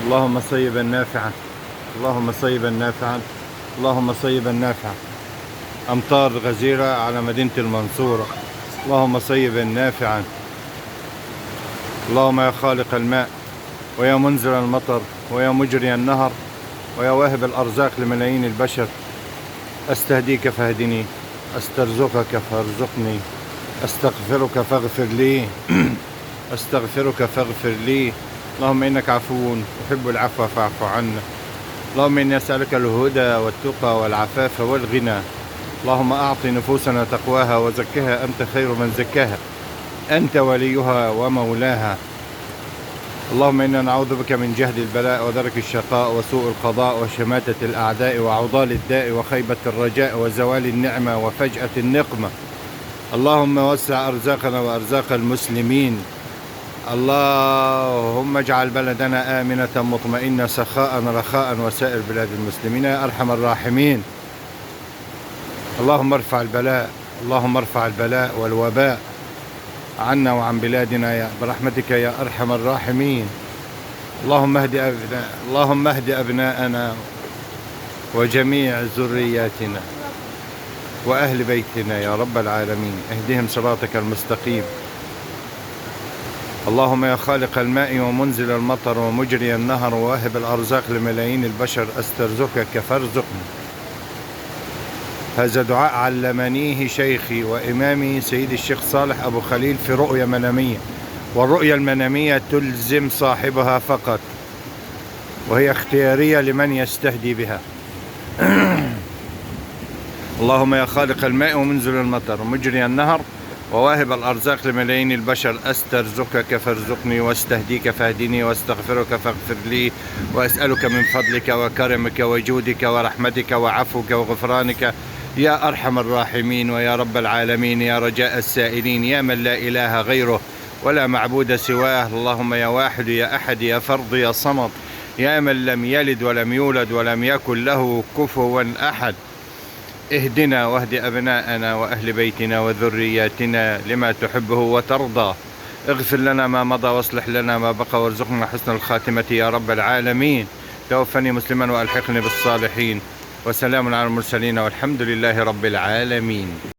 اللهم صيبا نافعا، اللهم صيبا نافعا، اللهم صيبا نافعا. أمطار غزيرة على مدينة المنصورة، اللهم صيبا نافعا. اللهم يا خالق الماء ويا منزل المطر ويا مجري النهر ويا واهب الأرزاق لملايين البشر، أستهديك فاهدني، أسترزقك فارزقني، أستغفرك فاغفر لي أستغفرك فاغفر لي. اللهم إنك عفو تحب العفو فاعف عنا. اللهم إني أسألك الهدى والتقى والعفاف والغنى. اللهم أعط نفوسنا تقواها وزكها أنت خير من زكاها، أنت وليها ومولاها. اللهم إنا نعوذ بك من جهد البلاء ودرك الشقاء وسوء القضاء وشماتة الأعداء وعضال الداء وخيبة الرجاء وزوال النعمة وفجأة النقمة. اللهم وسع أرزاقنا وأرزاق المسلمين. اللهم اجعل بلدنا آمنة مطمئنة سخاء رخاء وسائر بلاد المسلمين يا أرحم الراحمين. اللهم ارفع البلاء، اللهم ارفع البلاء والوباء عنا وعن بلادنا برحمتك يا أرحم الراحمين. اللهم اهد أبناءنا وجميع ذرياتنا وأهل بيتنا يا رب العالمين، اهدهم صراطك المستقيم. اللهم يا خالق الماء ومنزل المطر ومجري النهر وواهب الأرزاق لملايين البشر، أسترزقك فارزقني. هذا دعاء علمنيه شيخي وإمامي سيد الشيخ صالح أبو خليل في رؤية منامية، والرؤية المنامية تلزم صاحبها فقط، وهي اختيارية لمن يستهدي بها. اللهم يا خالق الماء ومنزل المطر ومجري النهر وواهب الأرزاق لملايين البشر، أسترزقك فارزقني واستهديك فاهدني واستغفرك فاغفر لي وأسألك من فضلك وكرمك وجودك ورحمتك وعفوك وغفرانك يا أرحم الراحمين ويا رب العالمين، يا رجاء السائلين، يا من لا إله غيره ولا معبود سواه. اللهم يا واحد يا أحد يا فرد يا صمد، يا من لم يلد ولم يولد ولم يكن له كفوا أحد، اهدنا واهد أبناءنا وأهل بيتنا وذرياتنا لما تحبه وترضى. اغفر لنا ما مضى واصلح لنا ما بقى وارزقنا حسن الخاتمة يا رب العالمين. توفني مسلما وألحقني بالصالحين، وسلام على المرسلين والحمد لله رب العالمين.